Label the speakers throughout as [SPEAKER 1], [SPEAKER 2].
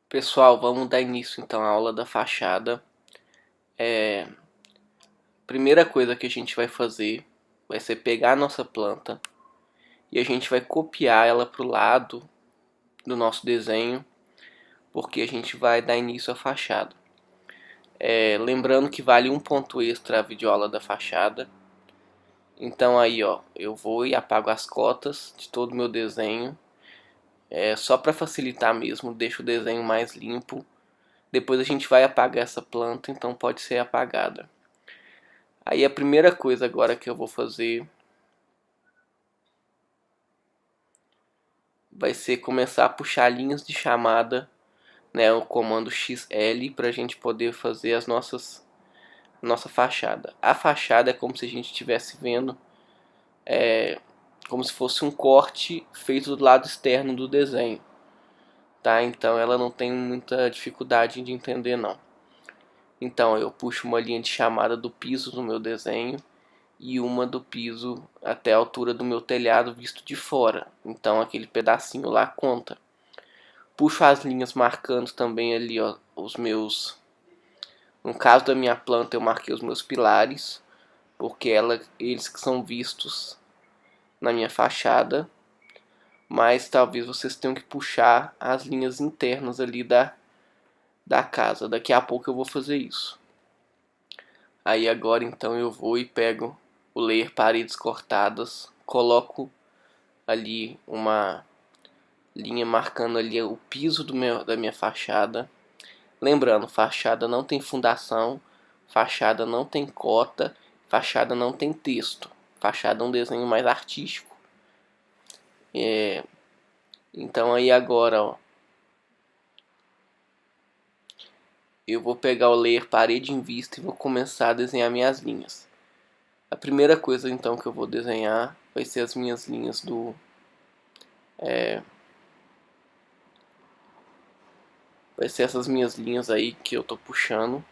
[SPEAKER 1] Pessoal, vamos dar início então à aula da fachada. Primeira coisa que a gente vai fazer vai ser pegar a nossa planta e a gente vai copiar ela para o lado do nosso desenho, porque a gente vai dar início à fachada. Lembrando que vale um ponto extra a videoaula da fachada. Então aí ó, eu vou e apago as cotas de todo o meu desenho. Só para facilitar mesmo, deixo o desenho mais limpo. Depois a gente vai apagar essa planta, então pode ser apagada. Aí a primeira coisa agora que eu vou fazer vai ser começar a puxar linhas de chamada, né, o comando XL, para a gente poder fazer nossa fachada. A fachada é como se a gente estivesse vendo, como se fosse um corte feito do lado externo do desenho, tá? Então ela não tem muita dificuldade de entender não. Então eu puxo uma linha de chamada do piso do meu desenho e uma do piso até a altura do meu telhado visto de fora. Então aquele pedacinho lá conta. Puxo as linhas marcando também ali, ó, os meus... No caso da minha planta eu marquei os meus pilares, porque eles que são vistos na minha fachada. Mas talvez vocês tenham que puxar as linhas internas ali da casa. Daqui a pouco eu vou fazer isso. Aí agora então eu vou e pego o layer paredes cortadas, coloco ali uma linha marcando ali o piso da minha fachada. Lembrando, fachada não tem fundação, fachada não tem cota, fachada não tem texto. Fachada é um desenho mais artístico. Então aí agora, ó, eu vou pegar o layer parede em vista e vou começar a desenhar minhas linhas. A primeira coisa então que eu vou desenhar vai ser as minhas linhas vai ser essas minhas linhas aí que eu tô puxando.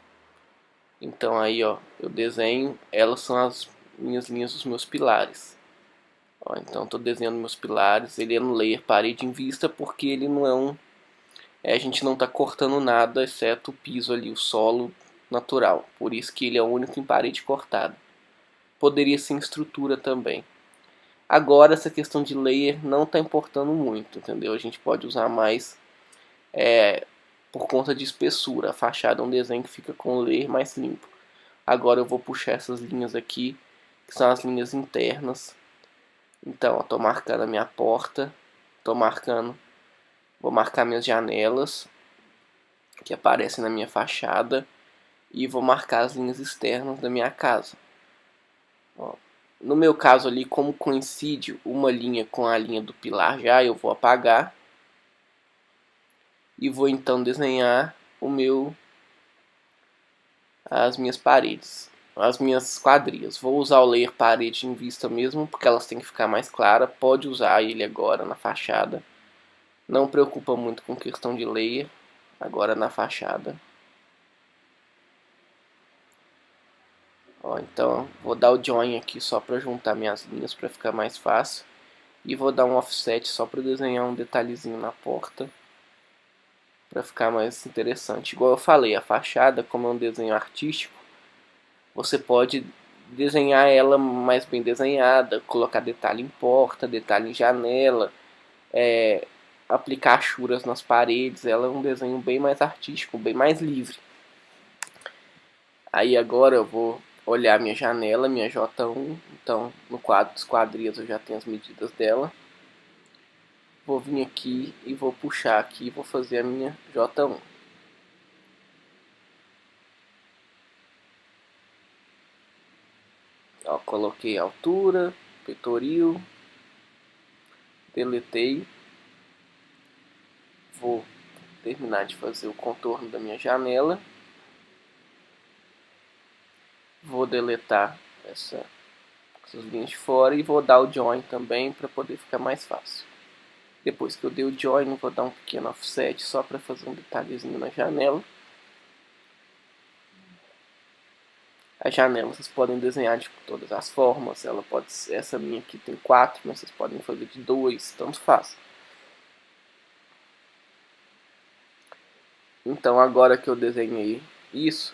[SPEAKER 1] Então aí ó, eu desenho, elas são as minhas linhas dos meus pilares. Ó, então estou desenhando meus pilares, ele é no layer parede em vista porque ele não é a gente não está cortando nada exceto o piso ali, o solo natural. Por isso que ele é o único em parede cortada. Poderia ser em estrutura também. Agora essa questão de layer não está importando muito, entendeu? A gente pode usar mais por conta de espessura. A fachada é um desenho que fica com o layer mais limpo. Agora eu vou puxar essas linhas aqui, que são as linhas internas. Então, estou marcando a minha porta, vou marcar minhas janelas que aparecem na minha fachada e vou marcar as linhas externas da minha casa. Ó, no meu caso ali, como coincide uma linha com a linha do pilar já, eu vou apagar e vou então desenhar as minhas paredes, as minhas quadrias. Vou usar o layer parede em vista mesmo, porque elas têm que ficar mais claras. Pode usar ele agora na fachada. Não preocupa muito com questão de layer agora na fachada. Ó, então vou dar o join aqui só para juntar minhas linhas para ficar mais fácil. E vou dar um offset só para desenhar um detalhezinho na porta, para ficar mais interessante. Igual eu falei, a fachada, como é um desenho artístico, você pode desenhar ela mais bem desenhada, colocar detalhe em porta, detalhe em janela, aplicar achuras nas paredes. Ela é um desenho bem mais artístico, bem mais livre. Aí agora eu vou olhar minha janela, minha J1. Então no quadro dos quadrilhas eu já tenho as medidas dela. Vou vir aqui e vou puxar aqui e vou fazer a minha J1. Ó, coloquei a altura, peitoril, deletei. Vou terminar de fazer o contorno da minha janela. Vou deletar essas linhas de fora e vou dar o join também para poder ficar mais fácil. Depois que eu dei o join, vou dar um pequeno offset só para fazer um detalhezinho na janela. A janela vocês podem desenhar de todas as formas. Ela pode ser, essa minha aqui tem 4, mas vocês podem fazer de 2, tanto faz. Então agora que eu desenhei isso,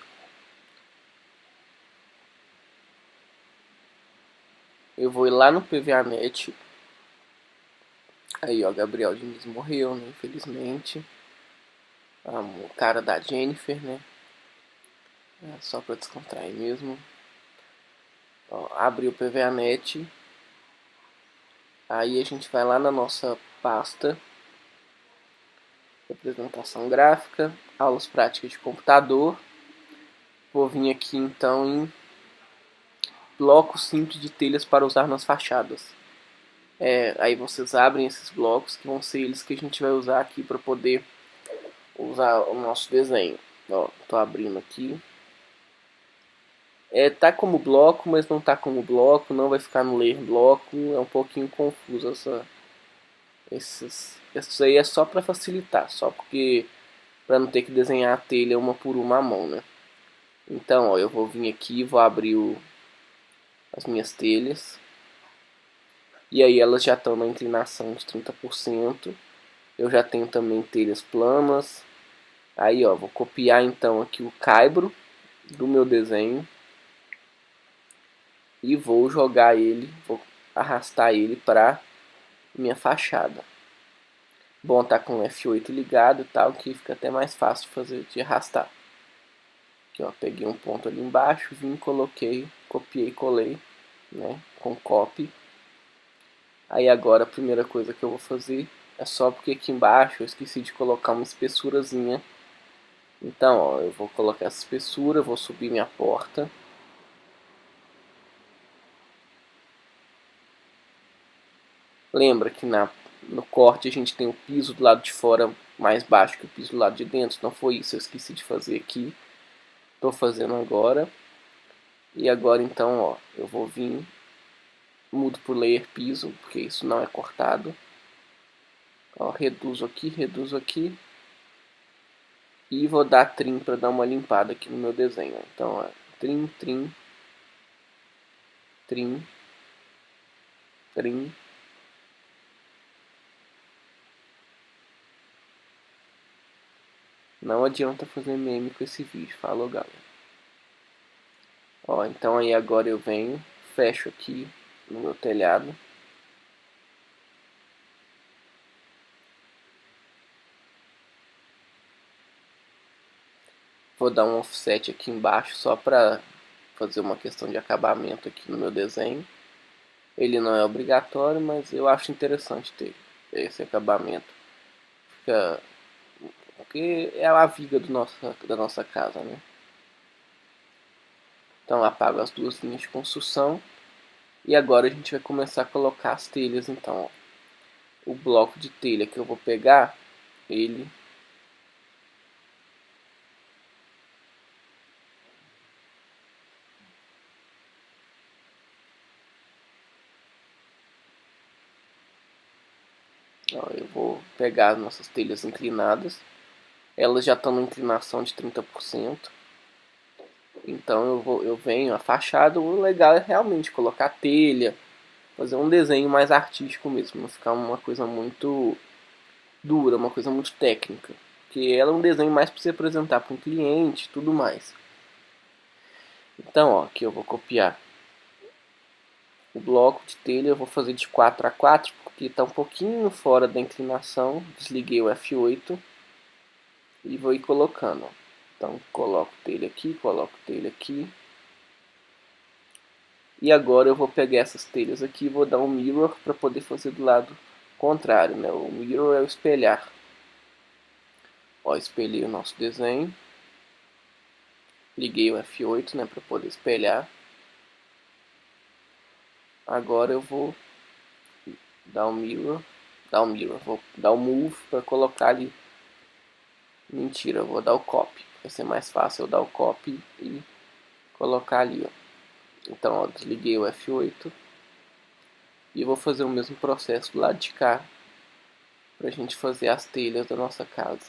[SPEAKER 1] eu vou ir lá no PVAnet. Aí ó, Gabriel Diniz morreu, né, infelizmente. O cara da Jennifer, né? Só pra descontrair mesmo. Ó, abri o PVAnet. Aí a gente vai lá na nossa pasta. Representação gráfica, aulas práticas de computador. Vou vir aqui então em blocos simples de telhas para usar nas fachadas. Aí vocês abrem esses blocos que vão ser eles que a gente vai usar aqui para poder usar o nosso desenho. Ó, tô abrindo aqui. Tá como bloco, mas não tá como bloco, não vai ficar no ler bloco, é um pouquinho confuso isso aí é só para facilitar, só porque para não ter que desenhar a telha uma por uma à mão, né? Então, ó, eu vou vir aqui, vou abrir as minhas telhas. E aí elas já estão na inclinação de 30%. Eu já tenho também telhas planas. Aí, ó, vou copiar então aqui o caibro do meu desenho. E vou jogar ele, vou arrastar ele para minha fachada. Bom, tá com o F8 ligado e tal, que fica até mais fácil de arrastar. Aqui, ó, peguei um ponto ali embaixo, vim, coloquei, copiei e colei, né, com copy. Aí agora a primeira coisa que eu vou fazer é só porque aqui embaixo eu esqueci de colocar uma espessurazinha. Então, ó, eu vou colocar essa espessura, vou subir minha porta. Lembra que no corte a gente tem o piso do lado de fora mais baixo que o piso do lado de dentro. Não foi isso, eu esqueci de fazer aqui. Estou fazendo agora. E agora então, ó, eu vou vir, mudo por layer piso, porque isso não é cortado. Ó, reduzo aqui. E vou dar trim para dar uma limpada aqui no meu desenho. Então, ó, trim, trim, trim, trim. Não adianta fazer meme com esse vídeo, falou galera. Ó, então aí agora eu venho, fecho aqui no meu telhado. Vou dar um offset aqui embaixo só para fazer uma questão de acabamento aqui no meu desenho. Ele não é obrigatório, mas eu acho interessante ter esse acabamento. Porque é a viga da nossa casa, né? Então apago as duas linhas de construção. E agora a gente vai começar a colocar as telhas. Então, ó, o bloco de telha que eu vou pegar, ele ó, eu vou pegar as nossas telhas inclinadas. Elas já estão na inclinação de 30%. Então eu venho a fachada. O legal é realmente colocar telha, fazer um desenho mais artístico mesmo, não ficar uma coisa muito dura, uma coisa muito técnica. Porque ela é um desenho mais para você apresentar para um cliente e tudo mais. Então, ó, aqui eu vou copiar o bloco de telha, eu vou fazer de 4 a 4 porque está um pouquinho fora da inclinação. Desliguei o F8 e vou ir colocando. Ó. Então, coloco telha aqui, coloco telha aqui. E agora eu vou pegar essas telhas aqui e vou dar um mirror para poder fazer do lado contrário, né? O mirror é o espelhar. Ó, espelhei o nosso desenho. Liguei o F8, né, para poder espelhar. Agora eu vou dar um mirror, vou dar um move para colocar ali. Mentira, eu vou dar o copy. Vai ser mais fácil eu dar o copy e colocar ali, ó. Então, ó, desliguei o F8 e vou fazer o mesmo processo do lado de cá para a gente fazer as telhas da nossa casa.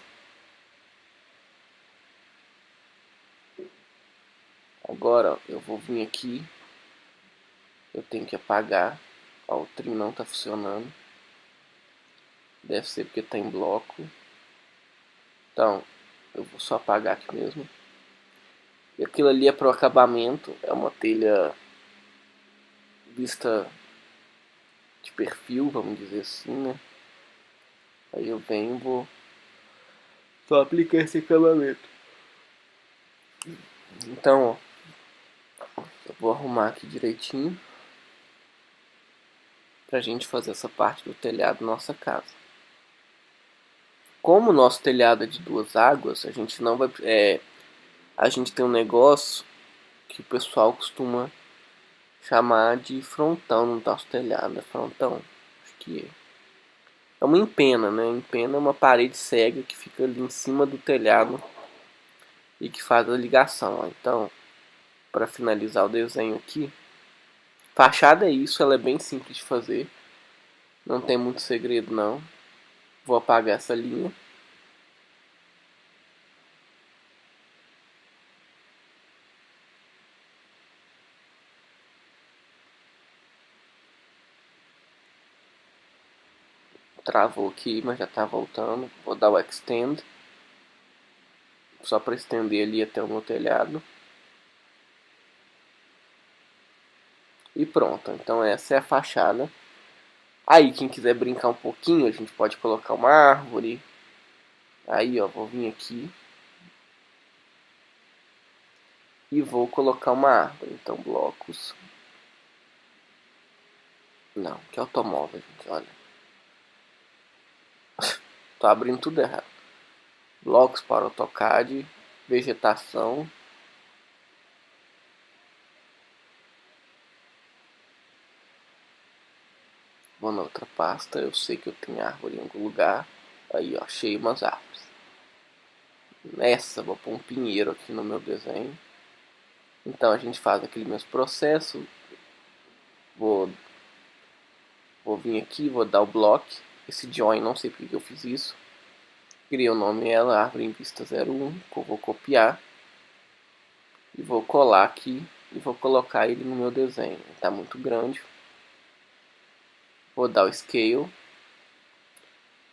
[SPEAKER 1] Agora, ó, eu vou vir aqui, eu tenho que apagar, ó, o trim não está funcionando, deve ser porque está em bloco. Então, Eu vou só apagar aqui mesmo. E aquilo ali é pro acabamento. É uma telha vista de perfil, vamos dizer assim, né? Aí eu venho e vou só aplicar esse acabamento. Então, ó, eu vou arrumar aqui direitinho pra gente fazer essa parte do telhado da nossa casa. Como o nosso telhado é de 2 águas, a gente não vai... a gente tem um negócio que o pessoal costuma chamar de frontão no nosso telhado. É frontão? Acho que é uma empena, né? Empena é uma parede cega que fica ali em cima do telhado e que faz a ligação. Ó. Então, para finalizar o desenho aqui, fachada é isso, ela é bem simples de fazer. Não tem muito segredo não. Vou apagar essa linha. Travou aqui, mas já tá voltando. Vou dar o extend. Só para estender ali até o meu telhado. E pronto, então essa é a fachada. Aí quem quiser brincar um pouquinho, a gente pode colocar uma árvore. Aí ó, vou vir aqui. E vou colocar uma árvore. Então blocos. Não, que automóvel, gente, olha. Tô abrindo tudo errado. Blocos para AutoCAD. Vegetação. Vou na outra pasta. Eu sei que eu tenho árvore em algum lugar. Aí ó, achei umas árvores. Nessa, vou pôr um pinheiro aqui no meu desenho. Então a gente faz aquele mesmo processo. Vou vir aqui, vou dar o block. Esse join, não sei porque eu fiz isso. Criei o nome dela, árvore em vista 01. Vou copiar. E vou colar aqui. E vou colocar ele no meu desenho. Está muito grande. Vou dar o scale.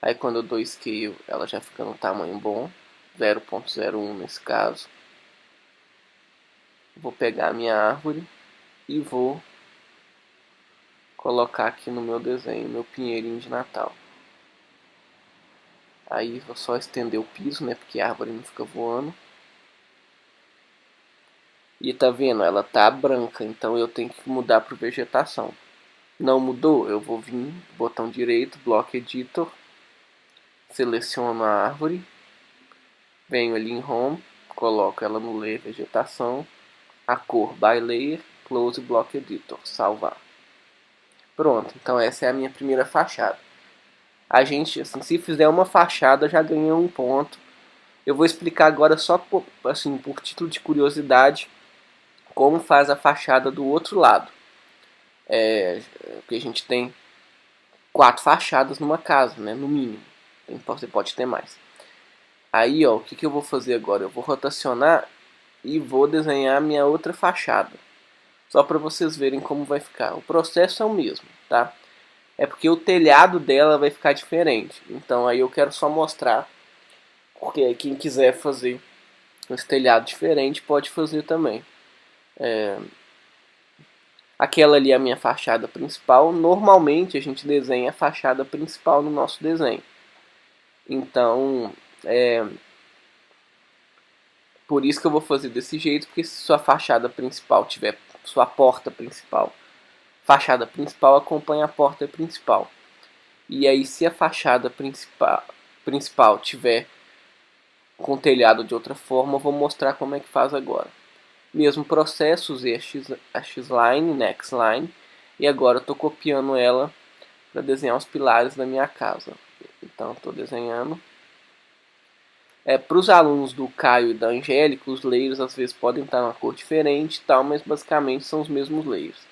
[SPEAKER 1] Aí quando eu dou scale, ela já fica no tamanho bom. 0.01 nesse caso. Vou pegar a minha árvore. E vou colocar aqui no meu desenho, meu pinheirinho de Natal. Aí vou só estender o piso, né, porque a árvore não fica voando. E tá vendo, ela tá branca, então eu tenho que mudar para vegetação. Não mudou, eu vou vir, botão direito, Block Editor, seleciono a árvore, venho ali em Home, coloco ela no Layer Vegetação, a cor By Layer, Close Block Editor, salvar. Pronto, então essa é a minha primeira fachada. A gente, assim, se fizer uma fachada já ganhou um ponto. Eu vou explicar agora só por, assim, por título de curiosidade como faz a fachada do outro lado. Porque a gente tem 4 fachadas numa casa, né, no mínimo. Você pode ter mais. Aí, ó, o que eu vou fazer agora? Eu vou rotacionar e vou desenhar a minha outra fachada. Só para vocês verem como vai ficar. O processo é o mesmo, tá? É porque o telhado dela vai ficar diferente. Então aí eu quero só mostrar. Porque quem quiser fazer esse telhado diferente pode fazer também. Aquela ali é a minha fachada principal. Normalmente a gente desenha a fachada principal no nosso desenho. Então, por isso que eu vou fazer desse jeito, porque se sua fachada principal tiver sua porta principal, fachada principal acompanha a porta principal. E aí se a fachada principal tiver com telhado de outra forma, eu vou mostrar como é que faz agora. Mesmo processo, usei a X-Line, Next-Line, e agora estou copiando ela para desenhar os pilares da minha casa. Então estou desenhando. Para os alunos do Caio e da Angélica, os layers às vezes podem estar numa cor diferente e tal, mas basicamente são os mesmos layers.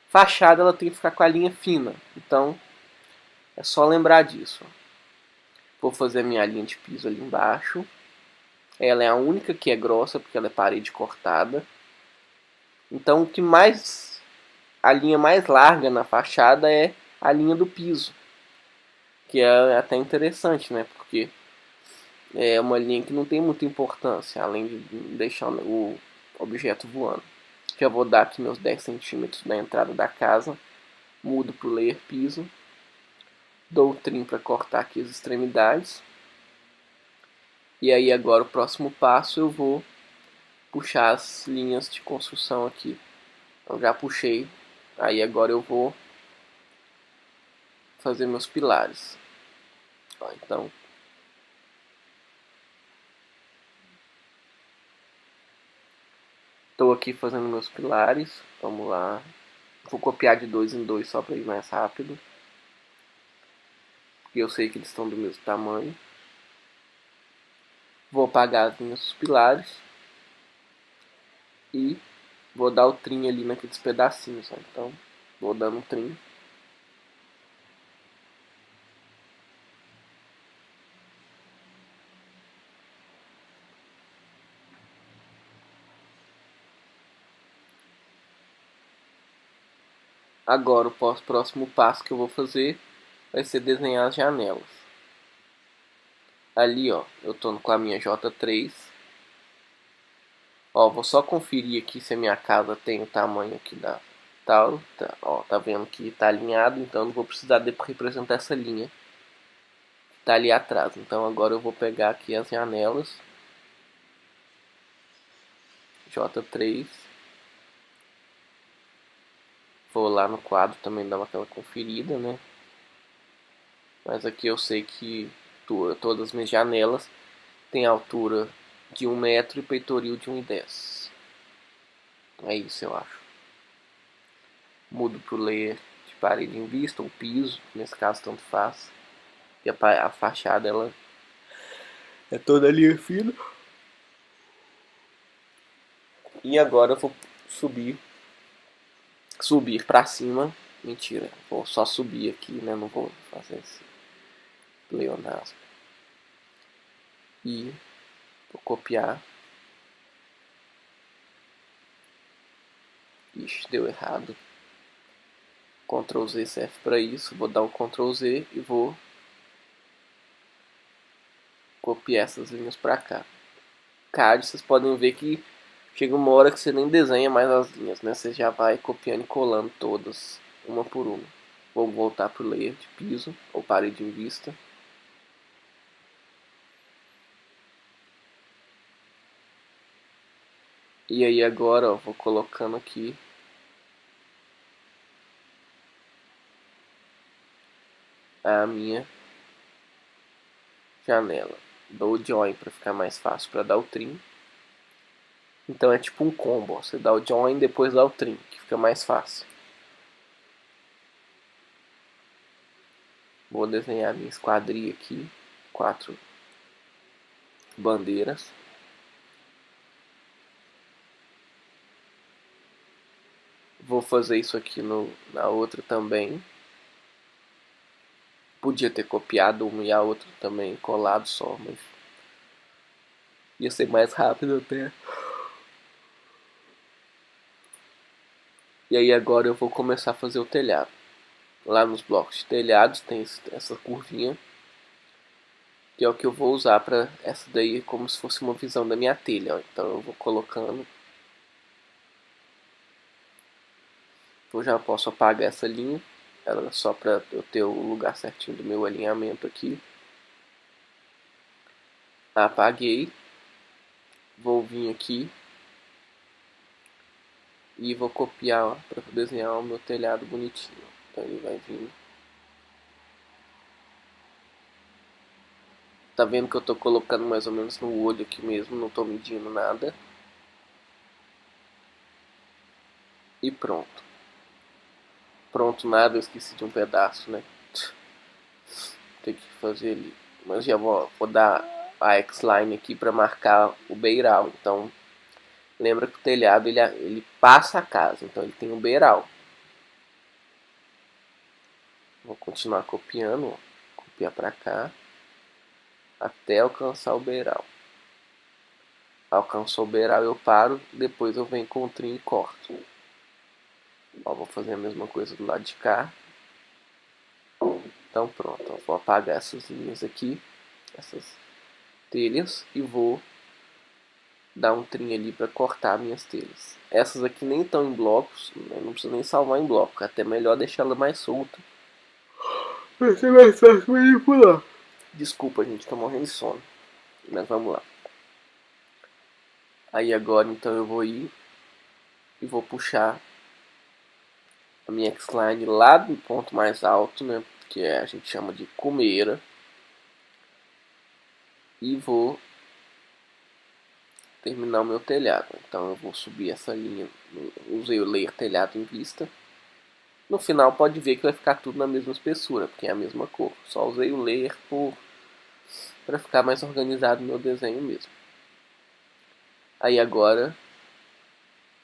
[SPEAKER 1] Fachada ela tem que ficar com a linha fina, então é só lembrar disso. Vou fazer a minha linha de piso ali embaixo. Ela é a única que é grossa, porque ela é parede cortada. Então o que mais... a linha mais larga na fachada é a linha do piso. Que é até interessante, né? Porque É uma linha que não tem muita importância, além de deixar o objeto voando. Já vou dar aqui meus 10 centímetros da entrada da casa, mudo para o layer piso, dou o trim para cortar aqui as extremidades. E aí agora o próximo passo eu vou puxar as linhas de construção aqui. Eu já puxei, aí agora eu vou fazer meus pilares. Ó, então, estou aqui fazendo meus pilares. Vamos lá. Vou copiar de 2 em 2 só para ir mais rápido. Porque eu sei que eles estão do mesmo tamanho. Vou apagar as linhas dos pilares. E vou dar o trim ali naqueles pedacinhos. Ó. Então, vou dando um trim. Agora o próximo passo que eu vou fazer vai ser desenhar as janelas. Ali, ó, eu tô com a minha J3. Ó, vou só conferir aqui se a minha casa tem o tamanho aqui da tal. Tá, ó, tá vendo que tá alinhado, então não vou precisar de representar essa linha que tá ali atrás. Então agora eu vou pegar aqui as janelas. J3. Vou lá no quadro também dar aquela conferida, né? Mas aqui eu sei que todas as minhas janelas têm altura de 1 metro e peitoril de 1,10. É isso, eu acho. Mudo pro layer de parede em vista ou piso, nesse caso tanto faz. E a fachada ela é toda linha fina. E agora eu vou subir para cima. Mentira, vou só subir aqui, né? Não vou fazer esse pleonasmo. E vou copiar. Ixi, deu errado. Ctrl Z serve para isso. Vou dar um Ctrl Z e vou copiar essas linhas para cá. CAD, vocês podem ver que chega uma hora que você nem desenha mais as linhas, né? Você já vai copiando e colando todas, uma por uma. Vou voltar para o layer de piso ou parede em vista. E aí agora, ó, vou colocando aqui a minha janela. Dou o join para ficar mais fácil para dar o trim. Então é tipo um combo, ó. Você dá o join e depois dá o trim, que fica mais fácil. Vou desenhar a minha esquadria aqui, 4 bandeiras. Vou fazer isso aqui na outra também. Podia ter copiado uma e a outra também colado só, mas ia ser mais rápido até. E aí agora eu vou começar a fazer o telhado. Lá nos blocos de telhados tem essa curvinha, que é o que eu vou usar para essa daí, como se fosse uma visão da minha telha. Ó. Então eu vou colocando. Eu já posso apagar essa linha, ela só para eu ter o lugar certinho do meu alinhamento aqui. Apaguei. Vou vir aqui e vou copiar para desenhar o meu telhado bonitinho. Então ele vai vir. Tá vendo que eu tô colocando mais ou menos no olho aqui mesmo, não tô medindo nada. E pronto. Pronto, nada, eu esqueci de um pedaço, né? Tem que fazer ali. Mas já vou dar a X-line aqui para marcar o beiral. Então, lembra que o telhado ele passa a casa, então ele tem um beiral. Vou continuar copiando, ó. Copiar para cá, até alcançar o beiral. Alcançou o beiral, eu paro, depois eu venho com o trim e corto. Ó, vou fazer a mesma coisa do lado de cá. Então pronto, ó, vou apagar essas linhas aqui, essas telhas e vou dar um trim ali para cortar minhas telhas. Essas aqui nem estão em blocos, né? Não precisa nem salvar em bloco, até melhor deixar ela mais solta. Vai ser mais fácil manipular. Desculpa, gente, tô morrendo de sono. Mas vamos lá. Aí agora então eu vou ir e vou puxar a minha X-Line lá do ponto mais alto, né? Que a gente chama de cumeira. E vou terminar o meu telhado. Então eu vou subir essa linha. Usei o layer telhado em vista. No final pode ver que vai ficar tudo na mesma espessura, porque é a mesma cor. Só usei o layer para ficar mais organizado no meu desenho mesmo. Aí agora,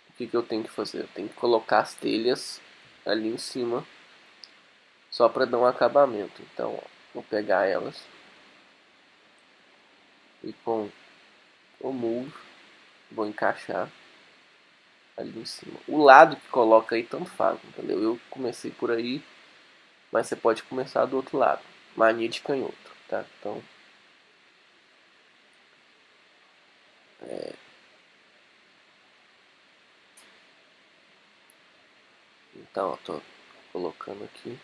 [SPEAKER 1] o que eu tenho que fazer? Eu tenho que colocar as telhas ali em cima, só para dar um acabamento. Então, ó, vou pegar elas e com o move vou encaixar ali em cima. O lado que coloca aí tanto faz, entendeu? Eu comecei por aí, mas você pode começar do outro lado. Mania de canhoto, tá? Então, eu tô colocando aqui.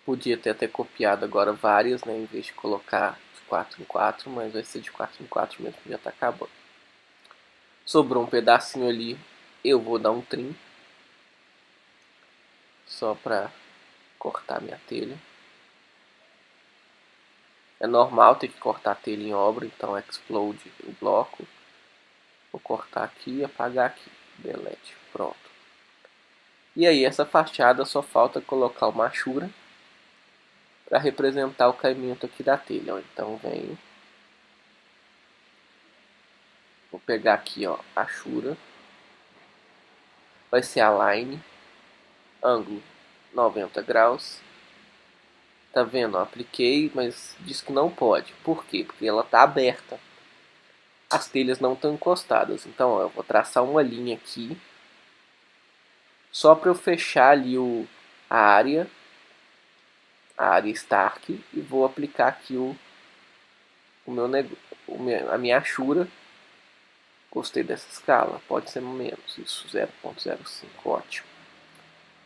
[SPEAKER 1] Podia ter até copiado agora várias, né? Em vez de colocar de 4 em 4, mas vai ser de 4 em 4 mesmo, que já tá acabando. Sobrou um pedacinho ali, eu vou dar um trim. Só pra cortar minha telha. É normal ter que cortar a telha em obra, então explode o bloco. Vou cortar aqui e apagar aqui. Delete, pronto. E aí essa fachada só falta colocar uma achura para representar o caimento aqui da telha. Então venho. Vou pegar aqui, ó, achura. Vai ser a line. Ângulo 90 graus. Tá vendo? Eu apliquei, mas diz que não pode. Por quê? Porque ela tá aberta. As telhas não estão encostadas. Então, ó, eu vou traçar uma linha aqui. Só para eu fechar ali a área Stark. E vou aplicar aqui a minha achura. Gostei dessa escala. Pode ser menos. Isso, 0.05. Ótimo.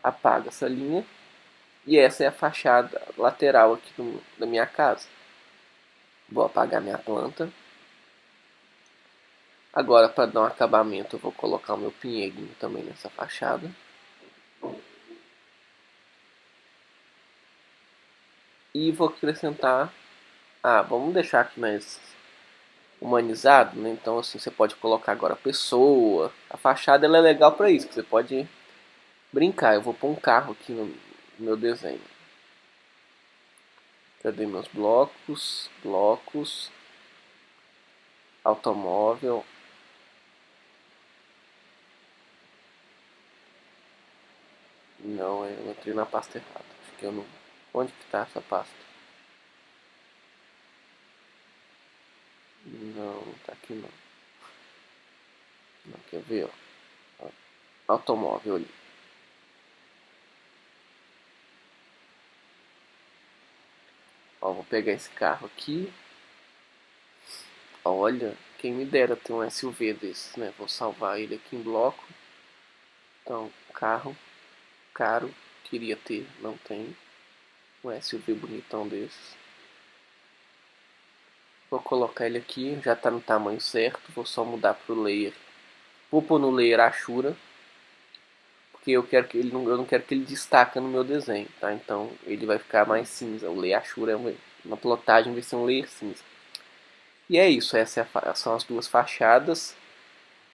[SPEAKER 1] Apaga essa linha. E essa é a fachada lateral aqui da minha casa. Vou apagar minha planta. Agora, para dar um acabamento, eu vou colocar o meu pinheirinho também nessa fachada. E vou acrescentar... vamos deixar aqui mais humanizado, né? Então, assim, você pode colocar agora a pessoa. A fachada ela é legal para isso, que você pode brincar. Eu vou pôr um carro aqui no meu desenho. Cadê meus blocos? Blocos. Automóvel. Não, eu entrei na pasta errada. Acho que eu não... Onde que tá essa pasta? Não, tá aqui não. Não, quer ver, ó. Automóvel ali. Ó, vou pegar esse carro aqui. Olha, quem me dera ter um SUV desses, né? Vou salvar ele aqui em bloco. Então, carro, caro, queria ter, não tem. Um SUV bonitão desses. Vou colocar ele aqui, já tá no tamanho certo. Vou só mudar pro layer. Vou pôr no layer Ashura. Porque eu não quero que ele destaque no meu desenho, tá? Então ele vai ficar mais cinza. O layer Ashura uma plotagem vai ser um layer cinza. E é isso, são as duas fachadas.